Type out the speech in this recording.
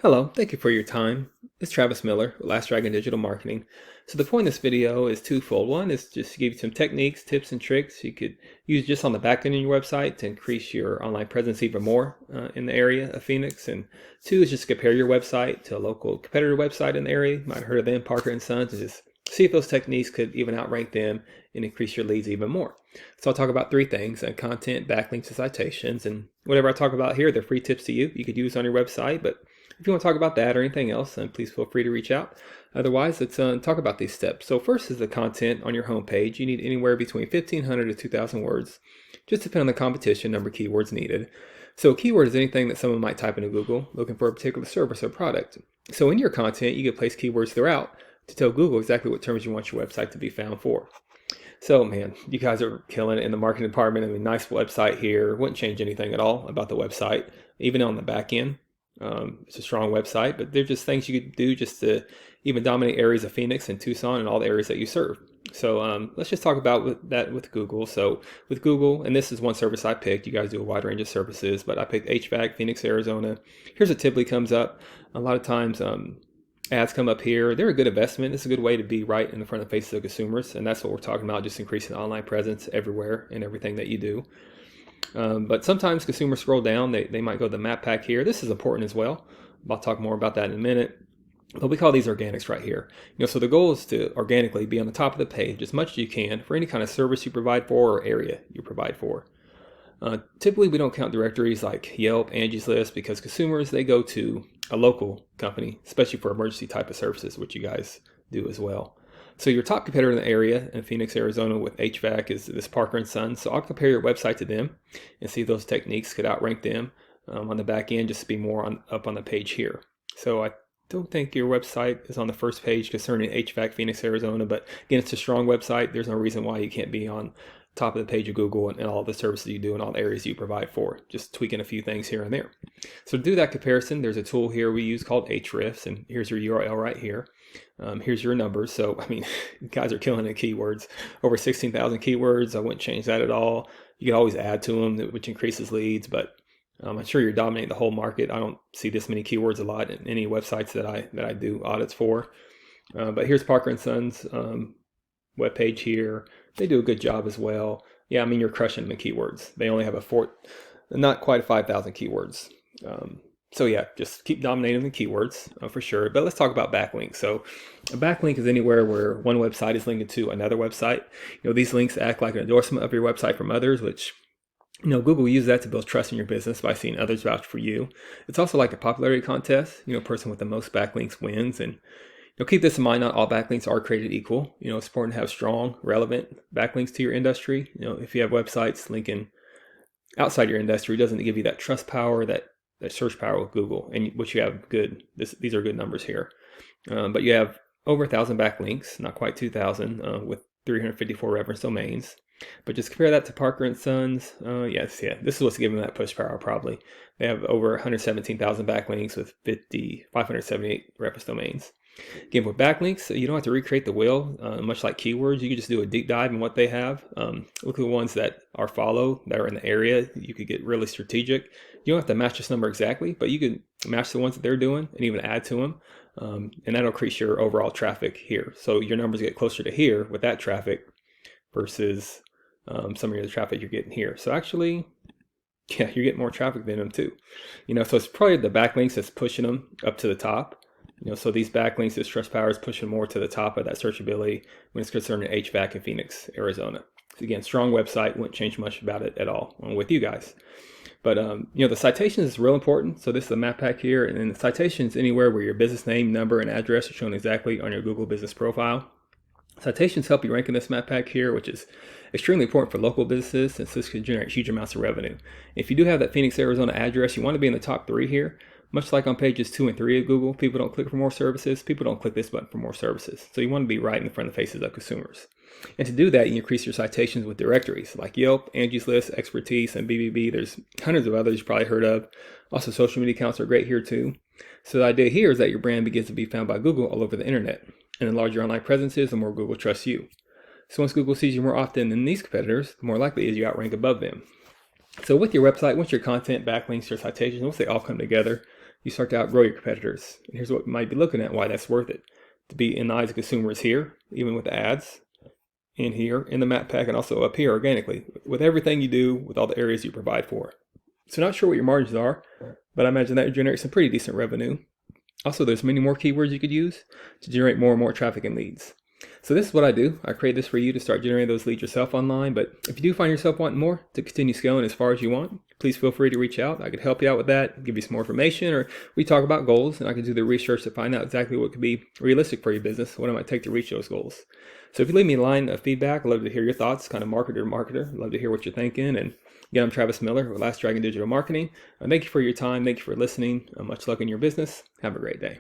Hello, thank you for your time. It's Travis Miller with Last Dragon Digital Marketing. So the point of this video is twofold. One is just to give you some techniques, tips, and tricks you could use just on the back end of your website to increase your online presence even more in the area of Phoenix. And two is just compare your website to a local competitor website in the area. You might have heard of them, Parker and Sons, and just see if those techniques could even outrank them and increase your leads even more. So I'll talk about three things: content, backlinks, and citations. And whatever I talk about here, they're free tips to you could use on your website. But if you want to talk about that or anything else, then please feel free to reach out. Otherwise, let's talk about these steps. So first is the content on your homepage. You need anywhere between 1,500 to 2,000 words, just depending on the competition number of keywords needed. So a keyword is anything that someone might type into Google looking for a particular service or product. So in your content, you can place keywords throughout to tell Google exactly what terms you want your website to be found for. So man, you guys are killing it in the marketing department. I mean, nice website here. Wouldn't change anything at all about the website, even on the back end. It's a strong website, but there's just things you could do just to even dominate areas of Phoenix and Tucson and all the areas that you serve. So let's just talk about that with Google. So with Google, and this is one service I picked. You guys do a wide range of services, but I picked HVAC, Phoenix, Arizona. Here's what typically comes up. A lot of times ads come up here. They're a good investment. It's a good way to be right in the front of the faces of consumers, and that's what we're talking about, just increasing online presence everywhere and everything that you do. But sometimes consumers scroll down, they might go to the map pack here. This is important as well. I'll talk more about that in a minute. But we call these organics right here. So the goal is to organically be on the top of the page as much as you can for any kind of service you provide for or area you provide for. Typically, we don't count directories like Yelp, Angie's List, because consumers, they go to a local company, especially for emergency type of services, which you guys do as well. So your top competitor in the area in Phoenix, Arizona with HVAC is this Parker and Sons. So I'll compare your website to them and see if those techniques could outrank them on the back end, just to be more up on the page here. So I don't think your website is on the first page concerning HVAC Phoenix, Arizona, but again, it's a strong website. There's no reason why you can't be on top of the page of Google and all the services you do and all the areas you provide for, just tweaking a few things here and there. So to do that comparison, there's a tool here we use called Ahrefs, and here's your URL right here. Here's your numbers. So, I mean, guys are killing the keywords. Over 16,000 keywords. I wouldn't change that at all. You can always add to them, which increases leads, but I'm sure you're dominating the whole market. I don't see this many keywords a lot in any websites that I do audits for. But here's Parker and Sons webpage here. They do a good job as well. Yeah, I mean, you're crushing them in keywords. They only have not quite 5,000 keywords. So yeah, just keep dominating the keywords for sure. But let's talk about backlinks. So a backlink is anywhere where one website is linked to another website. These links act like an endorsement of your website from others, which Google uses that to build trust in your business by seeing others vouch for you. It's also like a popularity contest. Person with the most backlinks wins. And keep this in mind, not all backlinks are created equal. It's important to have strong, relevant backlinks to your industry. If you have websites linking outside your industry, it doesn't give you that trust power, that search power with Google, and which you have good. These are good numbers here. But you have over 1,000 backlinks, not quite 2,000, with 354 reference domains. But just compare that to Parker and Sons. This is what's giving them that push power probably. They have over 117,000 backlinks with 578 reference domains. Again, with backlinks, you don't have to recreate the wheel, much like keywords. You can just do a deep dive in what they have. Look at the ones that are that are in the area. You could get really strategic. You don't have to match this number exactly, but you can match the ones that they're doing and even add to them. And that'll increase your overall traffic here. So your numbers get closer to here with that traffic versus some of the traffic you're getting here. So actually, yeah, you're getting more traffic than them too. So it's probably the backlinks that's pushing them up to the top. So these backlinks, this trust power is pushing more to the top of that searchability when it's concerning HVAC in Phoenix, Arizona. So again, strong website, wouldn't change much about it at all with you guys. But the citations is real important. So this is the map pack here, and then the citations anywhere where your business name, number, and address are shown exactly on your Google business profile. Citations help you rank in this map pack here, which is extremely important for local businesses since this can generate huge amounts of revenue. If you do have that Phoenix, Arizona address, you want to be in the top 3 here. Much like on pages 2 and 3 of Google, people don't click for more services. People don't click this button for more services. So you want to be right in the front of the faces of consumers. And to do that, you increase your citations with directories like Yelp, Angie's List, Expertise, and BBB. There's hundreds of others you've probably heard of. Also, social media accounts are great here too. So the idea here is that your brand begins to be found by Google all over the internet. And the larger your online presence is, the more Google trusts you. So once Google sees you more often than these competitors, the more likely it is you outrank above them. So with your website, once your content, backlinks, your citations, once they all come together, you start to outgrow your competitors. And here's what you might be looking at, why that's worth it. To be in the eyes of consumers here, even with the ads, in here, in the map pack, and also up here organically, with everything you do, with all the areas you provide for. So not sure what your margins are, but I imagine that would generate some pretty decent revenue. Also, there's many more keywords you could use to generate more and more traffic and leads. So this is what I do. I create this for you to start generating those leads yourself online. But if you do find yourself wanting more to continue scaling as far as you want, please feel free to reach out. I could help you out with that, give you some more information, or we talk about goals, and I can do the research to find out exactly what could be realistic for your business, what it might take to reach those goals. So if you leave me a line of feedback, I'd love to hear your thoughts, kind of marketer to marketer. I'd love to hear what you're thinking. And again, I'm Travis Miller with Last Dragon Digital Marketing. Thank you for your time. Thank you for listening. Much luck in your business. Have a great day.